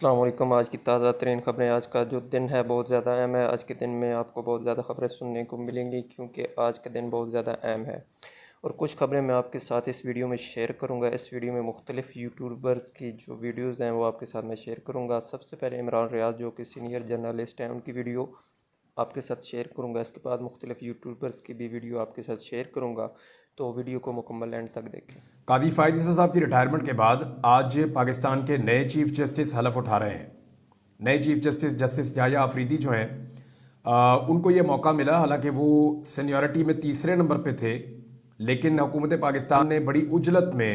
السلام علیکم۔ آج کی تازہ ترین خبریں۔ آج کا جو دن ہے بہت زیادہ اہم ہے۔ آج کے دن میں آپ کو بہت زیادہ خبریں سننے کو ملیں گی کیونکہ آج کا دن بہت زیادہ اہم ہے، اور کچھ خبریں میں آپ کے ساتھ اس ویڈیو میں شیئر کروں گا۔ اس ویڈیو میں مختلف یوٹیوبرز کی جو ویڈیوز ہیں وہ آپ کے ساتھ میں شیئر کروں گا۔ سب سے پہلے عمران ریاض جو کہ سینئر جرنلسٹ ہیں، ان کی ویڈیو آپ کے ساتھ شیئر کروں گا۔ اس کے بعد مختلف یوٹیوبرز کی بھی ویڈیو آپ کے ساتھ شیئر کروں گا، تو ویڈیو کو مکمل اینڈ تک دیکھیں۔ قاضی فائز عیسیٰ صاحب کی ریٹائرمنٹ کے بعد آج پاکستان کے نئے چیف جسٹس حلف اٹھا رہے ہیں۔ نئے چیف جسٹس جسٹس یحییٰ آفریدی جو ہیں ان کو یہ موقع ملا، حالانکہ وہ سینیورٹی میں تیسرے نمبر پہ تھے، لیکن حکومت پاکستان نے بڑی عجلت میں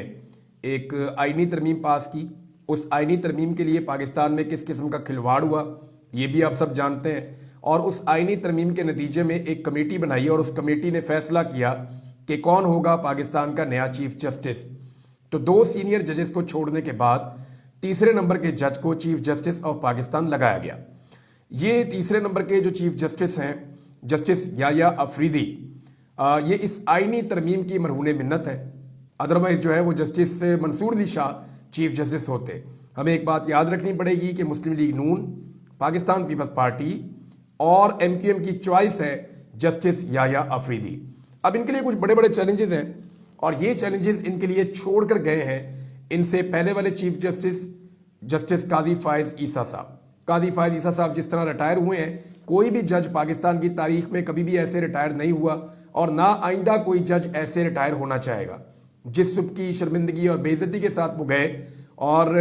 ایک آئینی ترمیم پاس کی۔ اس آئینی ترمیم کے لیے پاکستان میں کس قسم کا کھلواڑ ہوا یہ بھی آپ سب جانتے ہیں، اور اس آئینی ترمیم کے نتیجے میں ایک کمیٹی بنائی اور اس کمیٹی نے فیصلہ کیا کہ کون ہوگا پاکستان کا نیا چیف جسٹس۔ تو 2 سینئر ججز کو چھوڑنے کے بعد تیسرے نمبر کے جج کو چیف جسٹس آف پاکستان لگایا گیا۔ یہ تیسرے نمبر کے جو چیف جسٹس ہیں، جسٹس یحییٰ آفریدی، یہ اس آئینی ترمیم کی مرہون منت ہے۔ ادروائز جو ہے وہ جسٹس منصور علی شاہ چیف جسٹس ہوتے۔ ہمیں ایک بات یاد رکھنی پڑے گی کہ مسلم لیگ نون، پاکستان پیپلز پارٹی اور ایم کیو ایم کی چوائس ہے جسٹس یحییٰ آفریدی۔ اب ان کے لیے کچھ بڑے بڑے چیلنجز ہیں، اور یہ چیلنجز ان کے لیے چھوڑ کر گئے ہیں ان سے پہلے والے چیف جسٹس جسٹس قاضی فائز عیسیٰ صاحب۔ قاضی فائز عیسیٰ صاحب جس طرح ریٹائر ہوئے ہیں، کوئی بھی جج پاکستان کی تاریخ میں کبھی بھی ایسے ریٹائر نہیں ہوا، اور نہ آئندہ کوئی جج ایسے ریٹائر ہونا چاہے گا۔ جس سب کی شرمندگی اور بے عزتی کے ساتھ وہ گئے، اور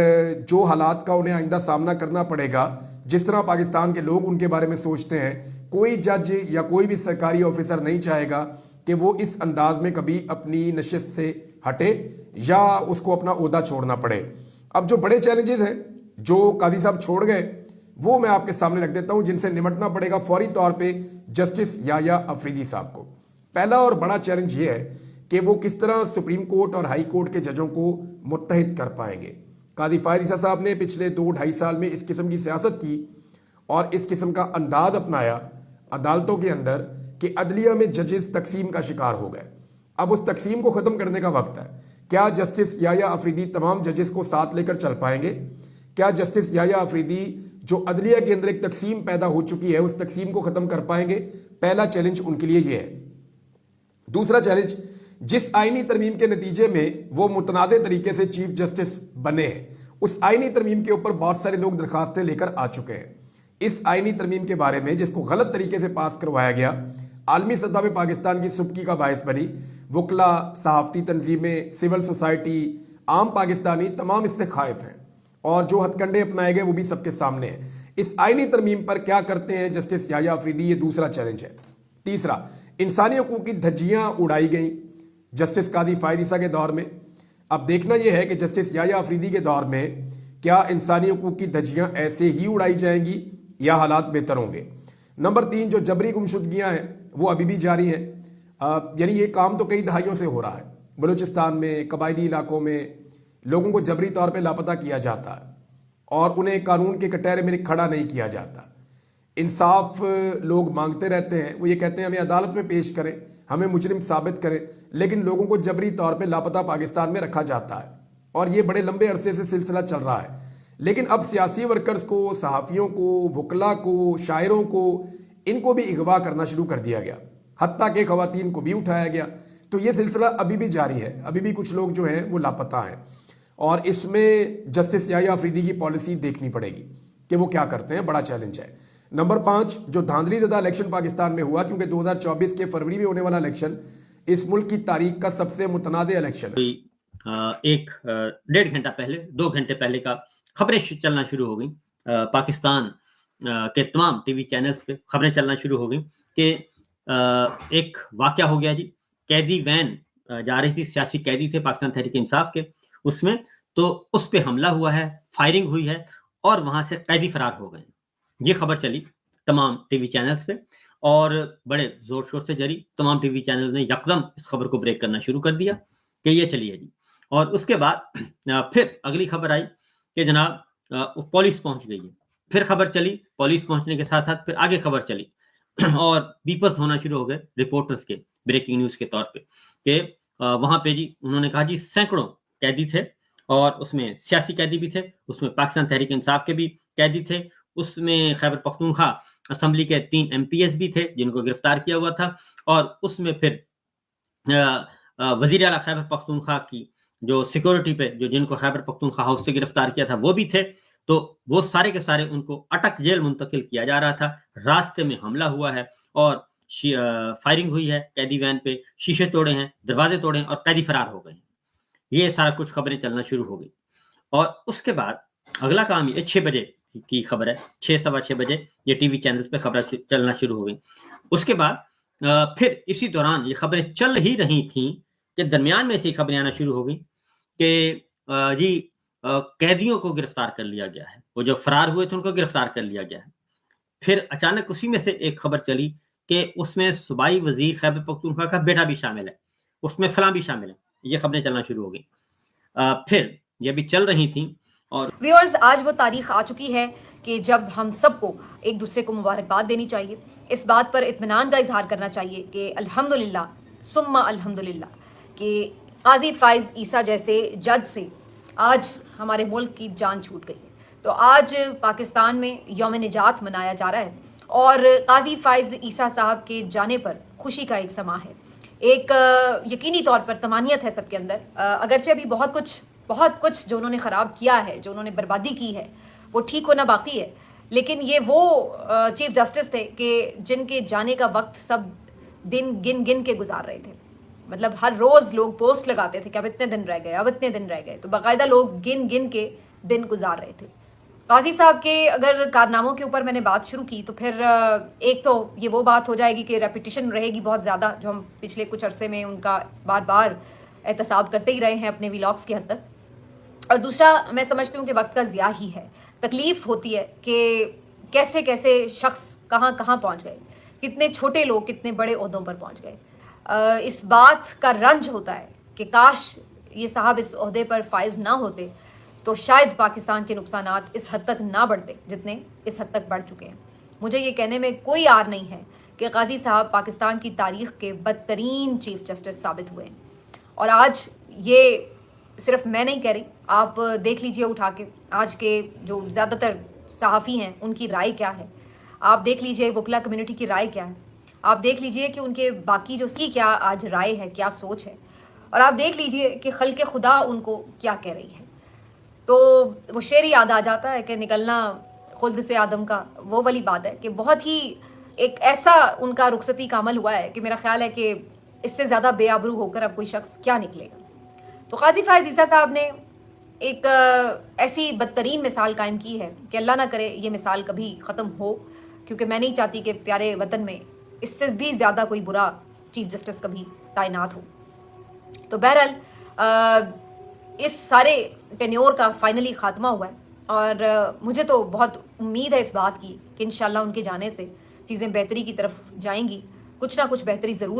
جو حالات کا انہیں آئندہ سامنا کرنا پڑے گا، جس طرح پاکستان کے لوگ ان کے بارے میں سوچتے ہیں، کوئی جج یا کوئی بھی سرکاری آفیسر نہیں چاہے گا کہ وہ اس انداز میں کبھی اپنی نشست سے ہٹے یا اس کو اپنا عہدہ چھوڑنا پڑے۔ اب جو بڑے چیلنجز ہیں جو قاضی صاحب چھوڑ گئے، وہ میں آپ کے سامنے رکھ دیتا ہوں، جن سے نمٹنا پڑے گا فوری طور پہ جسٹس یحییٰ آفریدی صاحب کو۔ پہلا اور بڑا چیلنج یہ ہے کہ وہ کس طرح سپریم کورٹ اور ہائی کورٹ کے ججوں کو متحد کر پائیں گے۔ قاضی فائز عیسیٰ صاحب نے پچھلے 2-2.5 سال میں اس قسم کی سیاست کی اور اس قسم کا انداز اپنایا عدالتوں کے اندر کہ عدلیہ میں ججز تقسیم کا شکار ہو گئے۔ اب اس تقسیم کو ختم کرنے کا وقت ہے۔ کیا جسٹس یحییٰ آفریدی تمام ججز کو ساتھ لے کر چل پائیں گے؟ کیا جسٹس یحییٰ آفریدی جو عدلیہ کے اندر ایک تقسیم پیدا ہو چکی ہے، اس تقسیم کو ختم کر پائیں گے؟ پہلا چیلنج ان کے لیے یہ ہے۔ دوسرا چیلنج، جس آئینی ترمیم کے نتیجے میں وہ متنازع طریقے سے چیف جسٹس بنے ہیں، اس آئینی ترمیم کے اوپر بہت سارے لوگ درخواستیں لے کر آ چکے ہیں۔ اس آئینی ترمیم کے بارے میں جس کو غلط طریقے سے پاس کروایا گیا، عالمی سطح پہ پاکستان کی سبکی کا باعث بنی۔ وکلا، صحافتی تنظیمیں، سول سوسائٹی، عام پاکستانی تمام اس سے خائف ہیں، اور جو ہتھ کنڈے اپنائے گئے وہ بھی سب کے سامنے ہیں۔ اس آئینی ترمیم پر کیا کرتے ہیں جسٹس یحییٰ آفریدی، یہ دوسرا چیلنج ہے۔ تیسرا، انسانی حقوق کی دھجیاں اڑائی گئیں جسٹس قاضی فائز عیسیٰ کے دور میں۔ اب دیکھنا یہ ہے کہ جسٹس یحییٰ آفریدی کے دور میں کیا انسانی حقوق کی دھجیاں ایسے ہی اڑائی جائیں گی یا حالات بہتر ہوں گے۔ نمبر 3، جو جبری گمشدگیاں ہیں وہ ابھی بھی جاری ہیں۔ یعنی یہ کام تو کئی دہائیوں سے ہو رہا ہے۔ بلوچستان میں، قبائلی علاقوں میں لوگوں کو جبری طور پہ لاپتہ کیا جاتا ہے اور انہیں قانون کے کٹہرے میں کھڑا نہیں کیا جاتا۔ انصاف لوگ مانگتے رہتے ہیں، وہ یہ کہتے ہیں ہمیں عدالت میں پیش کریں، ہمیں مجرم ثابت کریں، لیکن لوگوں کو جبری طور پہ لاپتہ پاکستان میں رکھا جاتا ہے، اور یہ بڑے لمبے عرصے سے سلسلہ چل رہا ہے۔ لیکن اب سیاسی ورکرز کو، صحافیوں کو، وکلا کو، شاعروں کو، ان کو بھی اغوا کرنا شروع کر دیا گیا، حتیٰ کہ خواتین کو بھی اٹھایا گیا۔ تو یہ سلسلہ ابھی بھی جاری ہے، ابھی بھی کچھ لوگ جو ہیں وہ لاپتہ ہیں، اور اس میں جسٹس یحییٰ آفریدی کی پالیسی دیکھنی پڑے گی کہ وہ کیا کرتے ہیں، بڑا چیلنج ہے۔ نمبر 5، جو دھاندلی زدہ الیکشن پاکستان میں ہوا، کیونکہ 2024 کے فروری میں ہونے والا الیکشن اس ملک کی تاریخ کا سب سے متنازع الیکشن ہے۔ 1.5 گھنٹہ پہلے، 2 گھنٹے پہلے کا خبریں چلنا شروع ہو گئیں، پاکستان کے تمام ٹی وی چینلز پہ خبریں چلنا شروع ہو گئیں کہ ایک واقعہ ہو گیا جی۔ قیدی وین جا رہی تھی، سیاسی قیدی تھے پاکستان تحریک انصاف کے، اس میں تو اس پہ حملہ ہوا ہے، فائرنگ ہوئی ہے، اور وہاں سے قیدی فرار ہو گئے۔ یہ خبر چلی تمام ٹی وی چینلز پہ، اور بڑے زور شور سے جری۔ تمام ٹی وی چینلز نے یکدم اس خبر کو بریک کرنا شروع کر دیا کہ یہ چلی ہے جی۔ اور اس کے بعد پھر اگلی خبر آئی کہ جناب پولیس پہنچ گئی ہے۔ پھر خبر چلی، پولیس پہنچنے کے ساتھ ساتھ پھر آگے خبر چلی، اور بیپرز ہونا شروع ہو گئے رپورٹرز کے، بریکنگ نیوز کے طور پہ، کہ وہاں پہ جی انہوں نے کہا جی سینکڑوں قیدی تھے اور اس میں سیاسی قیدی بھی تھے، اس میں پاکستان تحریک انصاف کے بھی قیدی تھے، اس میں خیبر پختونخوا اسمبلی کے 3 MPs بھی تھے جن کو گرفتار کیا ہوا تھا، اور اس میں پھر وزیر اعلیٰ خیبر پختونخوا کی جو سیکورٹی پہ جن کو خیبر پختونخوا ہاؤس سے گرفتار کیا تھا وہ بھی تھے. تو وہ سارے کے سارے ان کو اٹک جیل منتقل کیا جا رہا تھا. راستے میں حملہ ہوا ہے اور فائرنگ ہوئی ہے قیدی وین پہ، شیشے توڑے ہیں، دروازے توڑے ہیں اور قیدی فرار ہو گئے ہیں. یہ سارا کچھ خبریں چلنا شروع ہو گئی. اور اس کے بعد اگلا کام یہ 6 بجے کی خبر ہے، 6 سوا 6 بجے یہ ٹی وی چینلز پہ خبریں چلنا شروع ہو گئی. اس کے بعد پھر اسی دوران یہ خبریں چل ہی رہی تھیں کہ درمیان میں ایسی خبریں آنا شروع ہو گئی کہ جی قیدیوں کو گرفتار کر لیا گیا ہے، وہ جو فرار ہوئے تھے ان کو گرفتار کر لیا گیا ہے. پھر اچانک اسی میں سے ایک خبر چلی کہ اس میں صوبائی وزیر خیبر پختونخوا کا بیٹا بھی شامل ہے، اس میں فلاں بھی شامل ہے. یہ خبریں چلنا شروع ہو گئی. پھر یہ بھی چل رہی تھیں. اور ویورز، آج وہ تاریخ آ چکی ہے کہ جب ہم سب کو ایک دوسرے کو مبارکباد دینی چاہیے، اس بات پر اطمینان کا اظہار کرنا چاہیے کہ الحمدللہ ثم الحمدللہ کہ قاضی فائز عیسیٰ جیسے جج سے آج ہمارے ملک کی جان چھوٹ گئی. تو آج پاکستان میں یوم نجات منایا جا رہا ہے اور قاضی فائز عیسیٰ صاحب کے جانے پر خوشی کا ایک سماں ہے. ایک یقینی طور پر طمانیت ہے سب کے اندر، اگرچہ ابھی بہت کچھ جو انہوں نے خراب کیا ہے، جو انہوں نے بربادی کی ہے، وہ ٹھیک ہونا باقی ہے. لیکن یہ وہ چیف جسٹس تھے کہ جن کے جانے کا وقت سب دن گن کے گزار رہے تھے. مطلب ہر روز لوگ پوسٹ لگاتے تھے کہ اب اتنے دن رہ گئے، اب اتنے دن رہ گئے. تو باقاعدہ لوگ گن کے دن گزار رہے تھے. قاضی صاحب کے اگر کارناموں کے اوپر میں نے بات شروع کی تو پھر ایک تو یہ وہ بات ہو جائے گی کہ ریپیٹیشن رہے گی بہت زیادہ، جو ہم پچھلے کچھ عرصے میں ان کا بار احتساب کرتے ہی رہے ہیں اپنے ویلاگس کی حد تک. اور دوسرا میں سمجھتی ہوں کہ وقت کا ضیاع ہی ہے. تکلیف ہوتی ہے کہ کیسے شخص کہاں پہنچ گئے، کتنے چھوٹے لوگ کتنے بڑے عہدوں پر پہنچ گئے. اس بات کا رنج ہوتا ہے کہ کاش یہ صاحب اس عہدے پر فائز نہ ہوتے تو شاید پاکستان کے نقصانات اس حد تک نہ بڑھتے جتنے اس حد تک بڑھ چکے ہیں. مجھے یہ کہنے میں کوئی عار نہیں ہے کہ قاضی صاحب پاکستان کی تاریخ کے بدترین چیف جسٹس ثابت ہوئے ہیں. اور آج یہ صرف میں نہیں کہہ رہی، آپ دیکھ لیجئے اٹھا کے آج کے جو زیادہ تر صحافی ہیں ان کی رائے کیا ہے، آپ دیکھ لیجئے وکلا کمیونٹی کی رائے کیا ہے، آپ دیکھ لیجئے کہ ان کے باقی جو کیا آج رائے ہے، کیا سوچ ہے، اور آپ دیکھ لیجئے کہ خلق خدا ان کو کیا کہہ رہی ہے. تو وہ شعر یاد آ جاتا ہے کہ نکلنا خلد سے آدم کا، وہ والی بات ہے کہ بہت ہی ایک ایسا ان کا رخصتی کا عمل ہوا ہے کہ میرا خیال ہے کہ اس سے زیادہ بے آبرو ہو کر اب کوئی شخص کیا نکلے گا. تو قاضی فائز عیسیٰ صاحب نے ایک ایسی بدترین مثال قائم کی ہے کہ اللہ نہ کرے یہ مثال کبھی ختم ہو، کیونکہ میں نہیں چاہتی کہ پیارے وطن میں اس سے بھی زیادہ کوئی برا چیف جسٹس کبھی تعینات ہو. تو بہرحال اس سارے ٹینیور کا فائنلی خاتمہ ہوا ہے اور مجھے تو بہت امید ہے اس بات کی کہ انشاءاللہ ان کے جانے سے چیزیں بہتری کی طرف جائیں گی، کچھ نہ کچھ بہتری ضرور